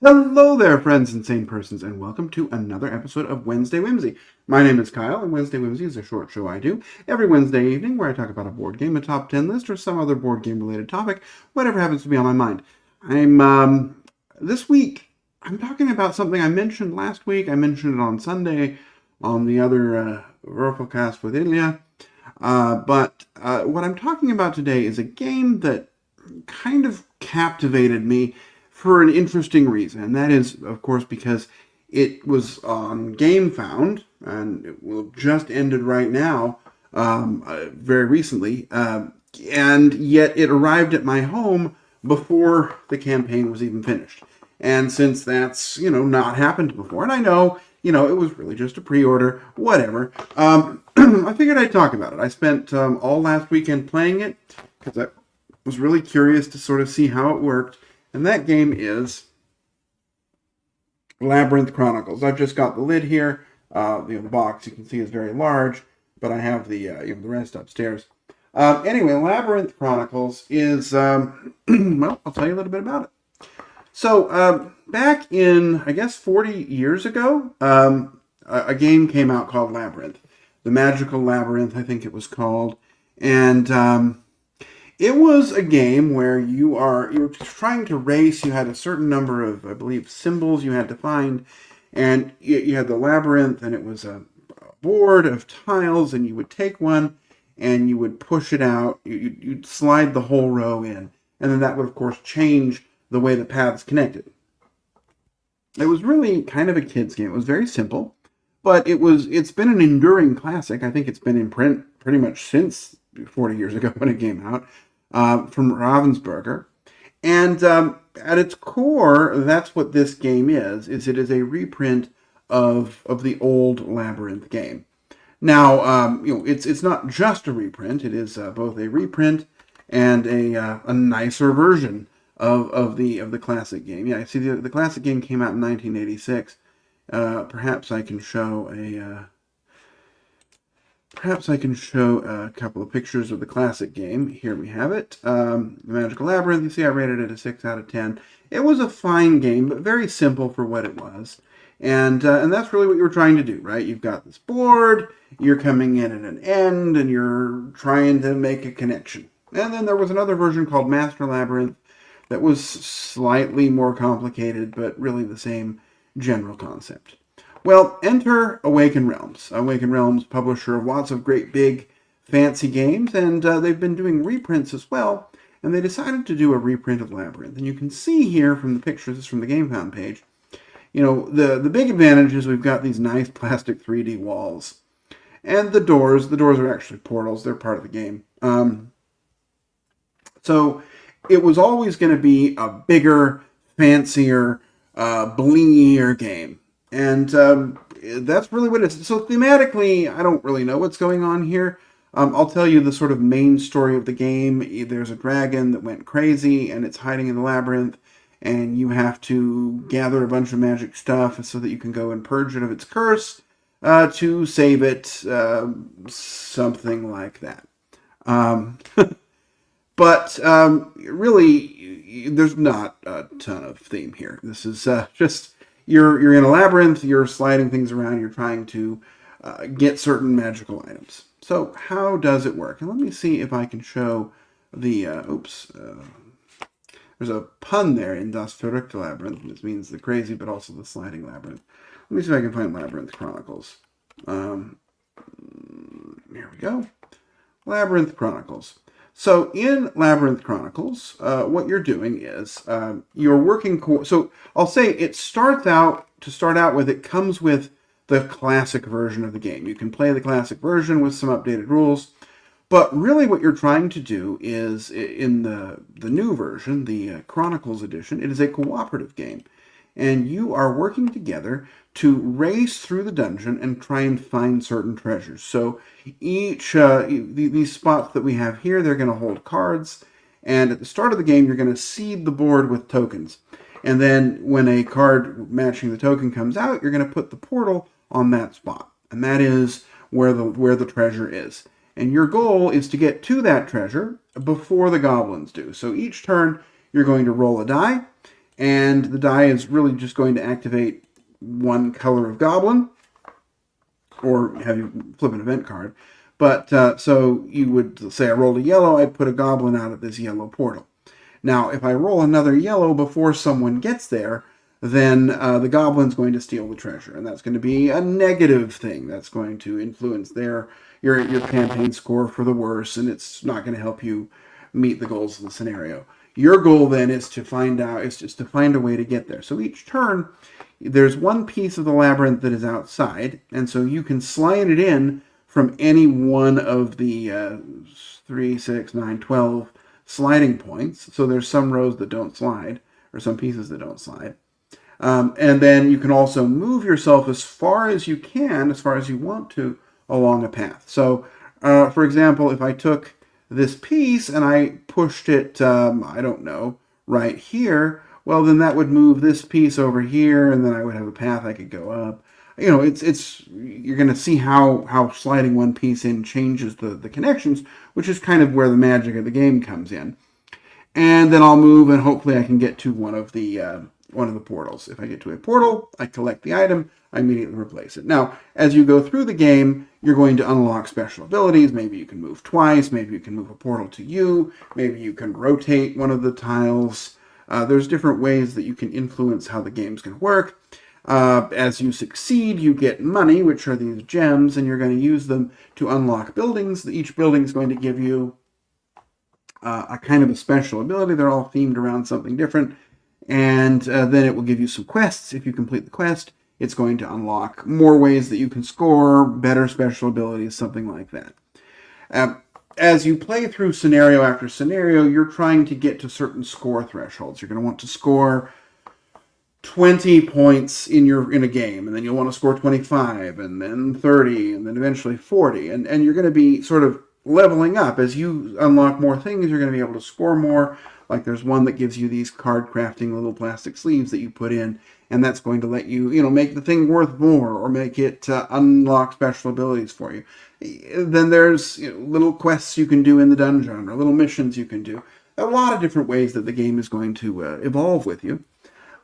Hello there, friends and sane persons, and welcome to another episode of Wednesday Whimsy. My name is Kyle, and Wednesday Whimsy is a short show I do every Wednesday evening where I talk about a board game, a top 10 list, or some other board game-related topic, whatever happens to be on my mind. This week, I'm talking about something I mentioned last week. I mentioned it on Sunday on the other Würfel cast with Ilya. But what I'm talking about today is a game that kind of captivated me for an interesting reason, and that is, of course, because it was on GameFound, and it will just ended right now, very recently, and yet it arrived at my home before the campaign was even finished. And since that's, not happened before, and I know, it was really just a pre-order, whatever, I figured I'd talk about it. I spent all last weekend playing it, because I was really curious to sort of see how it worked. And that game is Labyrinth Chronicles. I've just got the lid here. The box you can see is very large, but I have the rest upstairs. Anyway, Labyrinth Chronicles is well, I'll tell you a little bit about it. So back in, I guess, 40 years ago, a game came out called Labyrinth, the Magical Labyrinth, I think it was called, and it was a game where you were trying to race. You had a certain number of, I believe, symbols you had to find, and you had the labyrinth, and it was a board of tiles, and you would take one, and you would push it out. You'd slide the whole row in, and then that would, of course, change the way the paths connected. It was really kind of a kid's game. It was very simple, but it's been an enduring classic. I think it's been in print pretty much since 40 years ago when it came out. From Ravensburger. And at its core, that's what this game is it is a reprint of the old Labyrinth game. Now, it's not just a reprint. It is both a reprint and a nicer version of the classic game. Yeah, I see the classic game came out in 1986. Perhaps I can show a couple of pictures of the classic game. Here we have it. The Magical Labyrinth. You see I rated it a 6 out of 10. It was a fine game, but very simple for what it was. And that's really what you were trying to do, right? You've got this board, you're coming in at an end, and you're trying to make a connection. And then there was another version called Master Labyrinth that was slightly more complicated, but really the same general concept. Well, enter Awaken Realms. Awaken Realms, publisher of lots of great big fancy games, and they've been doing reprints as well, and they decided to do a reprint of Labyrinth. And you can see here from the pictures, this is from the GameFound page, the big advantage is we've got these nice plastic 3D walls. And the doors are actually portals, they're part of the game. So it was always going to be a bigger, fancier, blingier game. And that's really what it is. So thematically, I don't really know what's going on here. I'll tell you the sort of main story of the game. There's a dragon that went crazy, and it's hiding in the labyrinth, and you have to gather a bunch of magic stuff so that you can go and purge it of its curse to save it, something like that. But really, there's not a ton of theme here. This is just... You're in a labyrinth, you're sliding things around, you're trying to get certain magical items. So how does it work? And let me see if I can show the, there's a pun there in Das verrückte Labyrinth, which means the crazy but also the sliding labyrinth. Let me see if I can find Labyrinth Chronicles. Here we go. Labyrinth Chronicles. So in Labyrinth Chronicles, what you're doing is you're working... So I'll say it starts out, to start out with, it comes with the classic version of the game. You can play the classic version with some updated rules, but really what you're trying to do is, in the new version, the Chronicles edition, it is a cooperative game. And you are working together to race through the dungeon and try and find certain treasures. So each, these spots that we have here, they're going to hold cards. And at the start of the game, you're going to seed the board with tokens. And then when a card matching the token comes out, you're going to put the portal on that spot. And that is where the treasure is. And your goal is to get to that treasure before the goblins do. So each turn, you're going to roll a die, and the die is really just going to activate one color of goblin, or have you flip an event card. But so you would say I rolled a yellow, I'd put a goblin out of this yellow portal. Now, if I roll another yellow before someone gets there, then the goblin's going to steal the treasure, and that's going to be a negative thing. That's going to influence your campaign score for the worse, and it's not going to help you meet the goals of the scenario. Your goal then is to find a way to get there. So each turn, there's one piece of the labyrinth that is outside, and so you can slide it in from any one of the 3, 6, 9, 12 sliding points. So there's some rows that don't slide, or some pieces that don't slide. And then you can also move yourself as far as you can, as far as you want to, along a path. So, for example, if I took this piece and I pushed it, I don't know, right here, well, then that would move this piece over here, and then I would have a path I could go up. You know, you're going to see how sliding one piece in changes the connections, which is kind of where the magic of the game comes in. And then I'll move, and hopefully I can get to one of the portals. If I get to a portal, I collect the item, I immediately replace it. Now, as you go through the game, you're going to unlock special abilities. Maybe you can move twice, maybe you can move a portal to you, maybe you can rotate one of the tiles. There's different ways that you can influence how the game's going to work. As you succeed, you get money, which are these gems, and you're going to use them to unlock buildings. Each building is going to give you a kind of a special ability. They're all themed around something different. And then it will give you some quests. If you complete the quest, it's going to unlock more ways that you can score, better special abilities, something like that. As you play through scenario after scenario, you're trying to get to certain score thresholds. You're going to want to score 20 points in a game, and then you'll want to score 25, and then 30, and then eventually 40. And you're going to be sort of leveling up. As you unlock more things, you're going to be able to score more. Like there's one that gives you these card crafting little plastic sleeves that you put in, and that's going to let you, make the thing worth more, or make it unlock special abilities for you. Then there's little quests you can do in the dungeon, or little missions you can do. A lot of different ways that the game is going to evolve with you.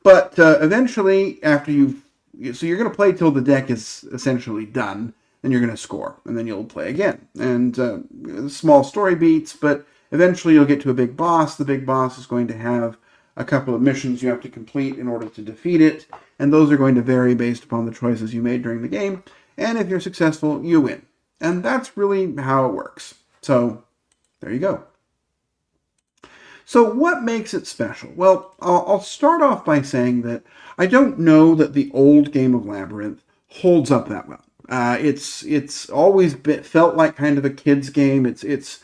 But eventually, so you're going to play till the deck is essentially done, and you're going to score, and then you'll play again. And small story beats, but eventually you'll get to a big boss. The big boss is going to have a couple of missions you have to complete in order to defeat it, and those are going to vary based upon the choices you made during the game. And if you're successful, you win. And that's really how it works. So, there you go. So what makes it special? Well, I'll start off by saying that I don't know that the old game of Labyrinth holds up that well. It's always felt like kind of a kid's game. It's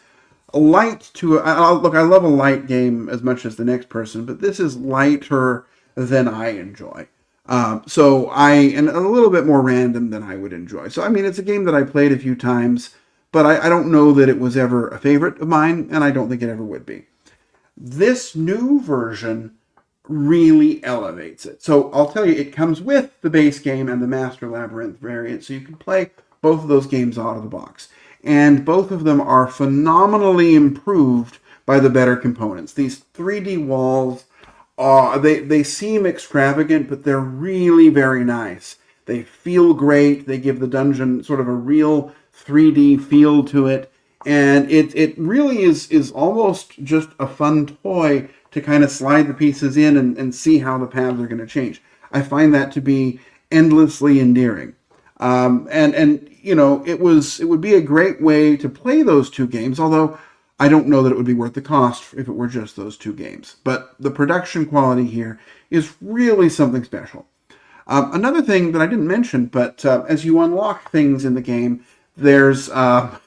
light to look. I love a light game as much as the next person, but this is lighter than I enjoy. And a little bit more random than I would enjoy. So I mean, it's a game that I played a few times, but I don't know that it was ever a favorite of mine, and I don't think it ever would be. This new version really elevates it. So I'll tell you, it comes with the base game and the Master Labyrinth variant, so you can play both of those games out of the box. And both of them are phenomenally improved by the better components. These 3D walls, they seem extravagant, but they're really very nice. They feel great. They give the dungeon sort of a real 3D feel to it. And it really is almost just a fun toy to kind of slide the pieces in and see how the paths are going to change. I find that to be endlessly endearing. It would be a great way to play those two games, although I don't know that it would be worth the cost if it were just those two games. But the production quality here is really something special. Another thing that I didn't mention, but as you unlock things in the game, there's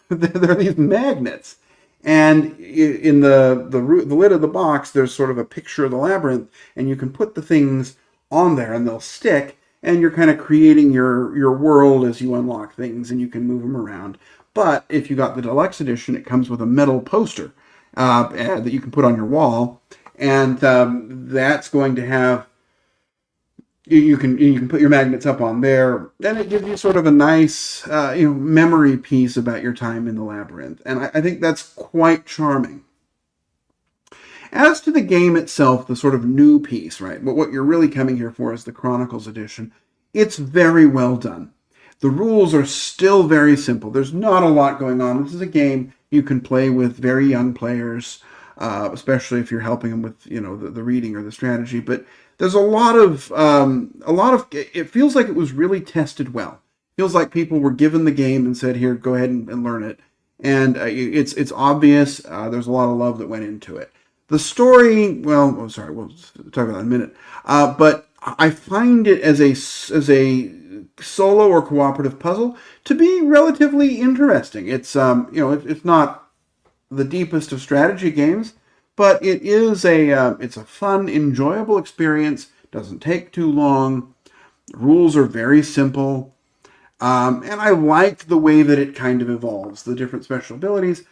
there are these magnets, and in the lid of the box, there's sort of a picture of the labyrinth, and you can put the things on there, and they'll stick, and you're kind of creating your world as you unlock things, and you can move them around. But if you got the deluxe edition, it comes with a metal poster that you can put on your wall, and that's going to have you can put your magnets up on there, and it gives you sort of a nice memory piece about your time in the labyrinth, and I think that's quite charming. As to the game itself, the sort of new piece, right? But what you're really coming here for is the Chronicles edition. It's very well done. The rules are still very simple. There's not a lot going on. This is a game you can play with very young players, especially if you're helping them with the reading or the strategy. But there's a lot of it feels like it was really tested well. It feels like people were given the game and said, here, go ahead and learn it. And it's obvious. There's a lot of love that went into it. The story, well, we'll talk about that in a minute. But I find it as a solo or cooperative puzzle to be relatively interesting. It's it's not the deepest of strategy games, but it is it's a fun, enjoyable experience. Doesn't take too long. The rules are very simple. And I like the way that it kind of evolves, the different special abilities.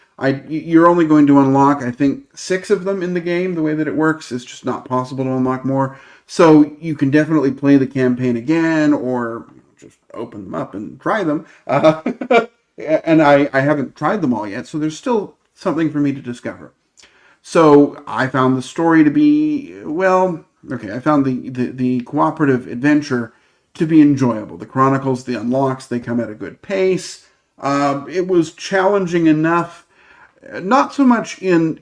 You're only going to unlock, I think, 6 of them in the game. The way that it works is just not possible to unlock more. So you can definitely play the campaign again, or just open them up and try them. And I haven't tried them all yet, so there's still something for me to discover. So I found the story to be, I found the cooperative adventure to be enjoyable. The Chronicles, the unlocks, they come at a good pace. It was challenging enough, not so much in,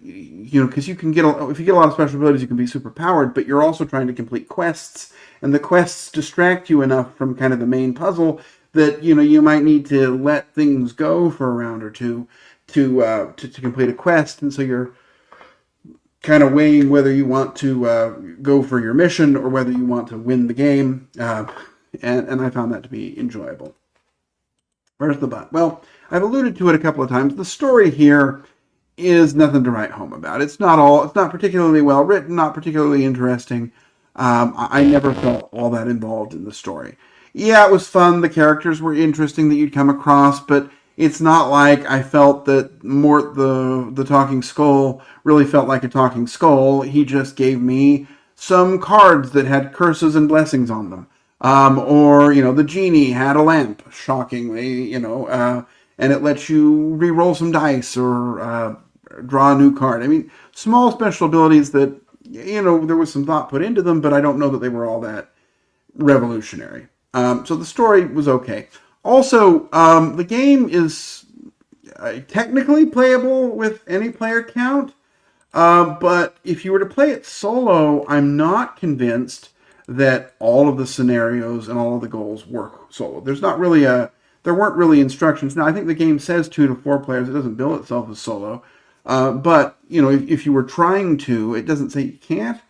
because if you get a lot of special abilities, you can be super powered, but you're also trying to complete quests, and the quests distract you enough from kind of the main puzzle that, you might need to let things go for a round or two to complete a quest, and so you're kind of weighing whether you want to go for your mission or whether you want to win the game. And I found that to be enjoyable. Where's the but? Well, I've alluded to it a couple of times. The story here is nothing to write home about. It's not particularly well written, not particularly interesting. I never felt all that involved in the story. Yeah, it was fun. The characters were interesting that you'd come across, but it's not like I felt that Mort the Talking Skull really felt like a talking skull. He just gave me some cards that had curses and blessings on them. Or the genie had a lamp, shockingly, and it lets you re-roll some dice or draw a new card. I mean, small special abilities that, there was some thought put into them, but I don't know that they were all that revolutionary. So the story was okay. Also, the game is technically playable with any player count, but if you were to play it solo, I'm not convinced that all of the scenarios and all of the goals work solo. There weren't really instructions. Now, I think the game says 2 to 4 players. It doesn't bill itself as solo. But, if you were trying to, it doesn't say you can't.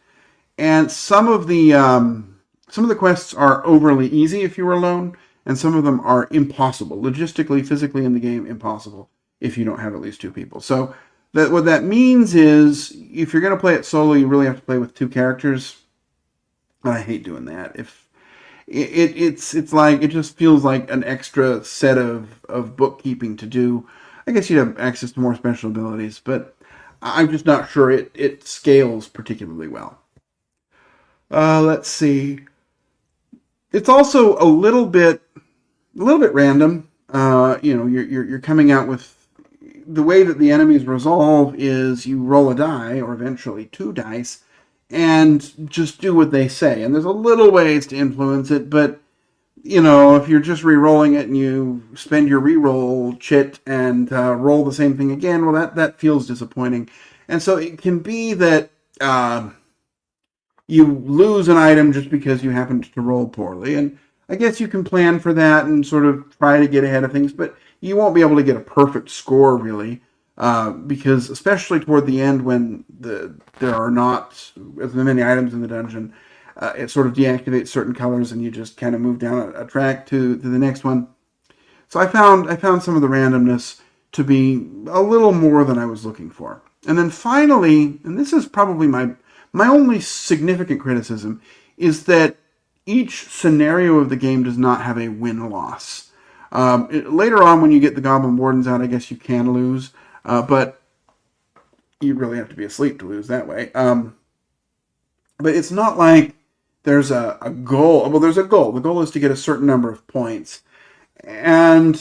And some of the quests are overly easy if you were alone, and some of them are impossible. Logistically, physically in the game, impossible if you don't have at least 2 people. So what that means is, if you're going to play it solo, you really have to play with 2 characters. And I hate doing that. If it's like, it just feels like an extra set of bookkeeping to do. I guess you'd have access to more special abilities, but I'm just not sure it scales particularly well. Let's see. It's also a little bit random. You're coming out with the way that the enemies resolve is you roll a die, or eventually 2 dice, and just do what they say. And there's a little ways to influence it, but, if you're just re-rolling it and you spend your re-roll chit and roll the same thing again, well, that feels disappointing. And so it can be that you lose an item just because you happened to roll poorly. And I guess you can plan for that and sort of try to get ahead of things, but you won't be able to get a perfect score, really. Because especially toward the end, when there are not as many items in the dungeon, it sort of deactivates certain colors, and you just kind of move down a track to the next one. So I found some of the randomness to be a little more than I was looking for. And then finally, and this is probably my only significant criticism, is that each scenario of the game does not have a win-loss. Later on, when you get the Goblin Wardens out, I guess you can lose. But you really have to be asleep to lose that way. But it's not like there's a goal. Well, there's a goal. The goal is to get a certain number of points. And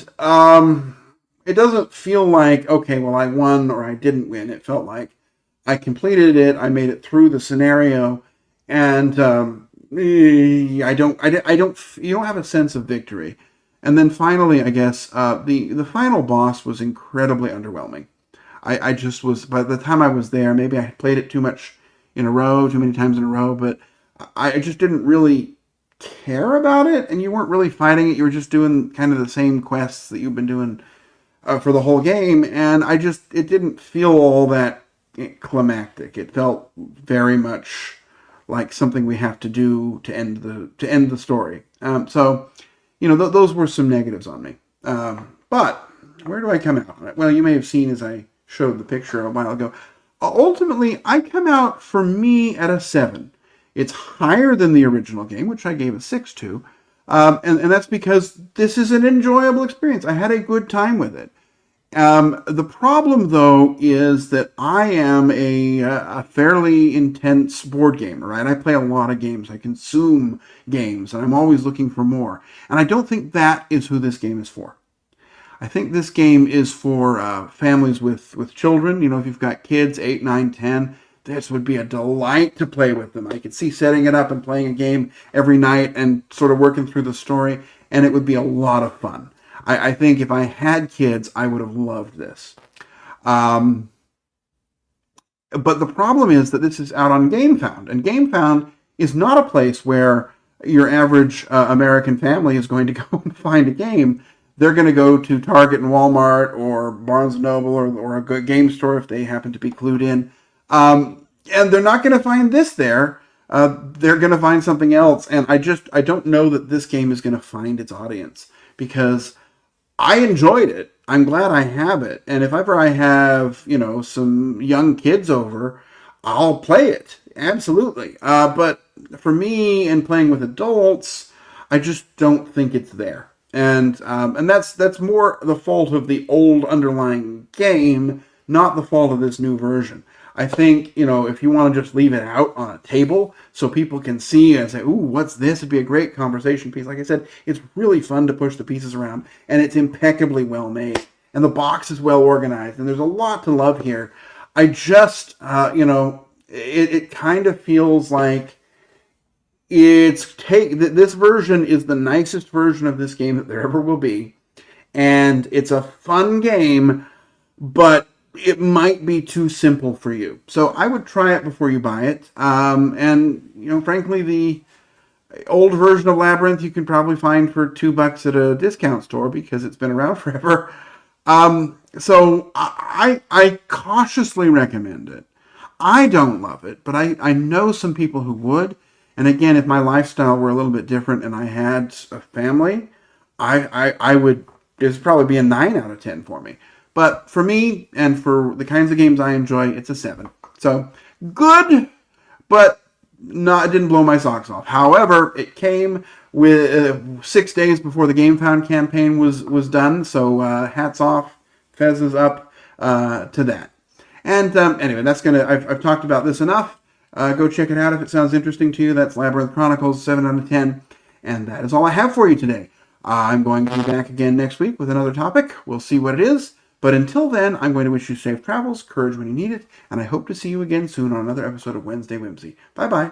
it doesn't feel like, okay, well, I won or I didn't win. It felt like I completed it. I made it through the scenario. And you don't have a sense of victory. And then finally, I guess, the final boss was incredibly underwhelming. I just was, by the time I was there, maybe I had played it too much in a row, too many times in a row, but I just didn't really care about it, and you weren't really fighting it. You were just doing kind of the same quests that you've been doing for the whole game, and it didn't feel all that climactic. It felt very much like something we have to do to end the story. So, those were some negatives on me. But where do I come out on it? Well, you may have seen as I showed the picture a while ago. Ultimately, I come out, for me, at a 7. It's higher than the original game, which I gave a 6 to. And that's because this is an enjoyable experience. I had a good time with it. The problem, though, is that I am a fairly intense board gamer, right? I play a lot of games. I consume games, and I'm always looking for more. And I don't think that is who this game is for. I think this game is for families with children. If you've got kids, 8, 9, 10, this would be a delight to play with them. I could see setting it up and playing a game every night and sort of working through the story, and it would be a lot of fun. I think if I had kids, I would have loved this. But the problem is that this is out on GameFound, and GameFound is not a place where your average American family is going to go and find a game. They're going to go to Target and Walmart or Barnes & Noble or a good game store if they happen to be clued in. And they're not going to find this there. They're going to find something else. And I don't know that this game is going to find its audience, because I enjoyed it. I'm glad I have it. And if ever I have, some young kids over, I'll play it. Absolutely. But for me, and playing with adults, I just don't think it's there. And that's more the fault of the old underlying game, not the fault of this new version. I think, if you want to just leave it out on a table so people can see and say, ooh, what's this? It'd be a great conversation piece. Like I said, it's really fun to push the pieces around, and it's impeccably well made. And the box is well organized, and there's a lot to love here. I just, it kind of feels like this version is the nicest version of this game that there ever will be, and it's a fun game, but it might be too simple for you. So I would try it before you buy it. And frankly, the old version of Labyrinth you can probably find for $2 at a discount store because it's been around forever. So I cautiously recommend it. I don't love it, but I know some people who would. And again, if my lifestyle were a little bit different and I had a family, I would, this would probably be a 9 out of 10 for me. But for me, and for the kinds of games I enjoy, it's a 7. So, good, but it didn't blow my socks off. However, it came with 6 days before the GameFound campaign was done. So, hats off, fezzes up to that. And anyway, I've talked about this enough. Go check it out if it sounds interesting to you. That's Labyrinth Chronicles, 7 out of 10. And that is all I have for you today. I'm going to be back again next week with another topic. We'll see what it is. But until then, I'm going to wish you safe travels, courage when you need it, and I hope to see you again soon on another episode of Wednesday Whimsy. Bye-bye.